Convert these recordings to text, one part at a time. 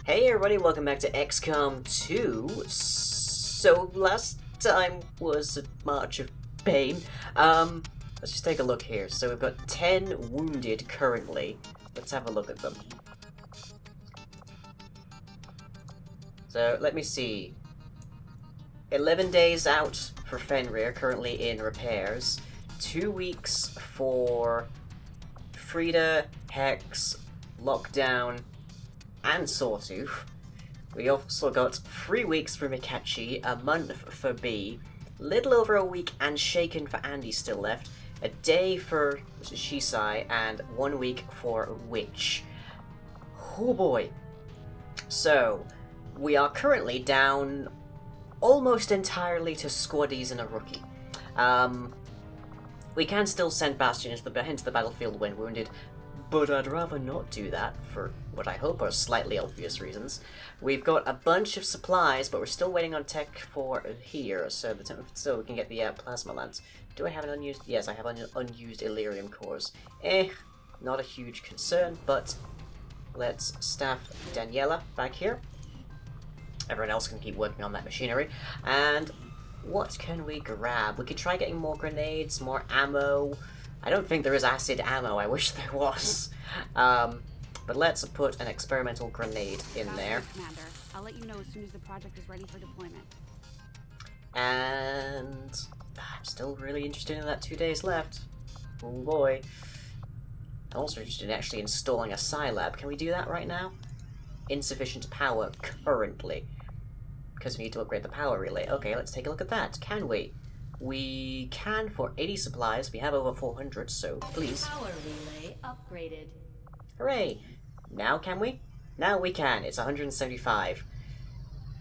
Hey everybody, welcome back to XCOM 2. So, last time was a March of Pain. Let's just take a look here. So we've got 10 wounded currently. Let's have a look at them. So, let me see. 11 days out for Fenrir, currently in repairs. 2 weeks for Frida, Hex, Lockdown, and Sawtooth. We also got 3 weeks for Mikachi, a month for B, little over a week and Shaken for Andy still left, a day for Shisai, and 1 week for Witch. Oh boy. So, we are currently down almost entirely to squaddies and a rookie. We can still send Bastion into the battlefield when wounded, but I'd rather not do that for what I hope are slightly obvious reasons. We've got a bunch of supplies, but we're still waiting on tech for here, so we can get the plasma lance. Do I have an unused? Yes, I have unused Illyrium cores. Not a huge concern, but let's staff Daniela back here. Everyone else can keep working on that machinery. And what can we grab? We could try getting more grenades, more ammo. I don't think there is acid ammo, I wish there was. But let's put an experimental grenade in there. Commander, I'll let you know as soon as the project is ready for deployment. And I'm still really interested in that 2 days left. Oh boy. I'm also interested in actually installing a Scilab. Can we do that right now? Insufficient power currently. Because we need to upgrade the power relay. Okay, let's take a look at that. Can we? We can for 80 supplies. We have over 400, so please. Power relay upgraded. Hooray! Now can we? Now we can. It's 175.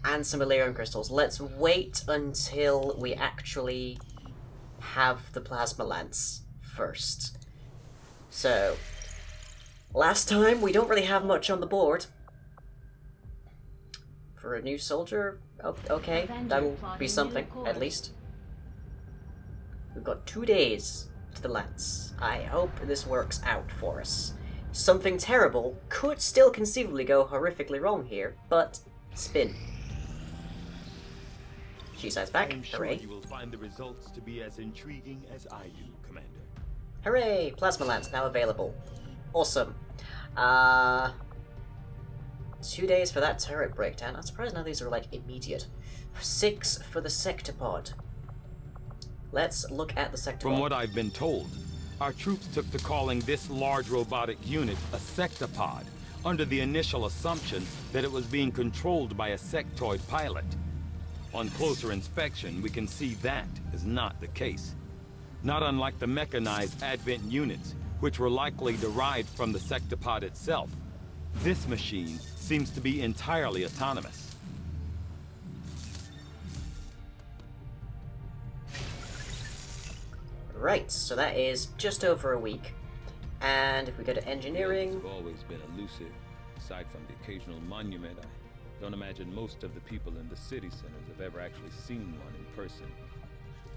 And some Illyrium crystals. Let's wait until we actually have the plasma lance first. So, last time we don't really have much on the board. For a new soldier, okay, that'll be something, at least. We've got 2 days to the lance. I hope this works out for us. Something terrible could still conceivably go horrifically wrong here, but spin. Shisai's back. I'm sure Hooray. you will find the results to be as intriguing as I do, Commander. Hooray! Plasma lance now available. Awesome. 2 days for that turret breakdown. I'm surprised now these are like immediate. 6 for the sectopod. Let's look at the sectopod. From what I've been told, our troops took to calling this large robotic unit a sectopod, under the initial assumption that it was being controlled by a sectoid pilot. On closer inspection, we can see that is not the case. Not unlike the mechanized Advent units, which were likely derived from the sectopod itself. This machine seems to be entirely autonomous. Right, so that is just over a week. And if we go to engineering... Have always been elusive. Aside from the occasional monument, I don't imagine most of the people in the city centers have ever actually seen one in person.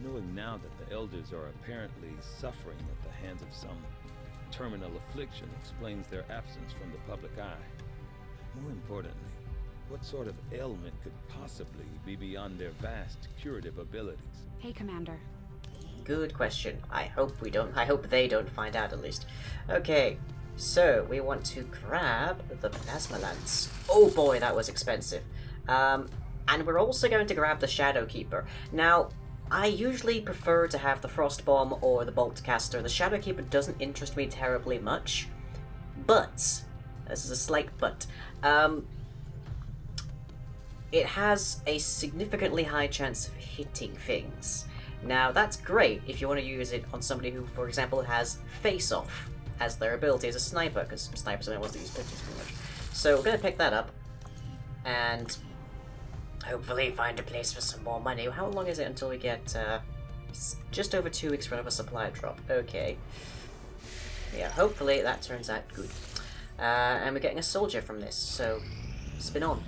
Knowing now that the elders are apparently suffering at the hands of some terminal affliction explains their absence from the public eye. More importantly, what sort of ailment could possibly be beyond their vast curative abilities? Hey, Commander. Good question. I hope they don't find out at least. Okay, so we want to grab the plasma lance. Oh boy, that was expensive. And we're also going to grab the Shadow Keeper. Now, I usually prefer to have the Frost Bomb or the Bolt Caster. The Shadow Keeper doesn't interest me terribly much, but this is a slight but. It has a significantly high chance of hitting things. Now, that's great if you want to use it on somebody who, for example, has face-off as their ability as a sniper, because snipers are the ones that use pistols pretty much. So we're going to pick that up, and hopefully find a place for some more money. How long is it until we get just over 2 weeks for another supply drop? Okay. Yeah, hopefully that turns out good. And we're getting a soldier from this, so spin on.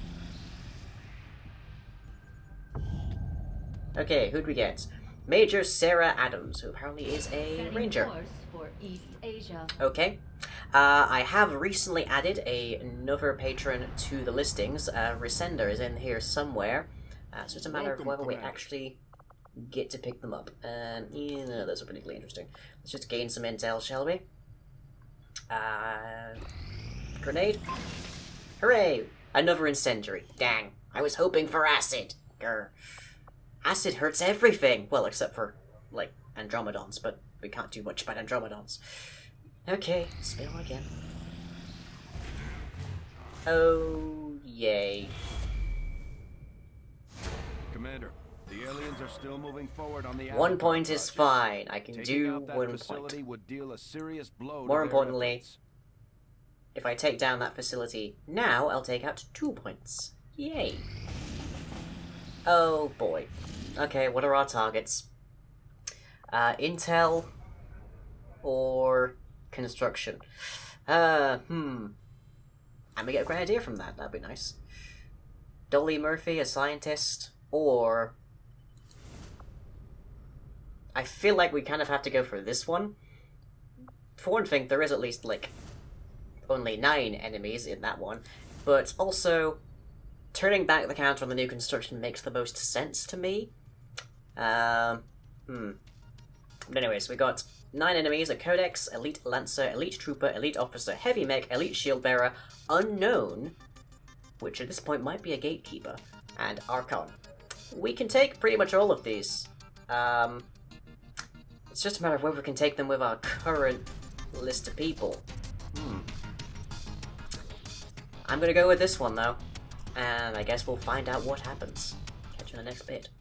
Okay, who'd we get? Major Sarah Adams, who apparently is a Setting ranger. course for East Asia. Okay. I have recently added another patron to the listings. Resender is in here somewhere. So it's a matter of whether we actually get to pick them up. Yeah, those are particularly interesting. Let's just gain some intel, shall we? Grenade. Hooray! Another incendiary. Dang. I was hoping for acid. Grr. Acid hurts everything. Well, except for, like, Andromedons, but we can't do much about Andromedons. Okay, spill again. Oh, yay. Commander, the aliens are still moving forward on the 1 point Avatar is project. fine. I can Taking do out that 1 facility point. would deal a serious blow More to their importantly, efforts. if I take down that facility now, I'll take out 2 points. Yay. Oh boy. Okay, what are our targets? Intel or construction? I'm gonna get a great idea from that. That'd be nice. Dolly Murphy, a scientist, or I feel like we kind of have to go for this one. For one thing, there is at least, like, only 9 enemies in that one, but also, turning back the counter on the new construction makes the most sense to me. But anyways, we got 9 enemies: a Codex, Elite Lancer, Elite Trooper, Elite Officer, Heavy Mech, Elite Shield Bearer, Unknown, which at this point might be a Gatekeeper, and Archon. We can take pretty much all of these. It's just a matter of whether we can take them with our current list of people. I'm gonna go with this one, though. And I guess we'll find out what happens. Catch you in the next bit.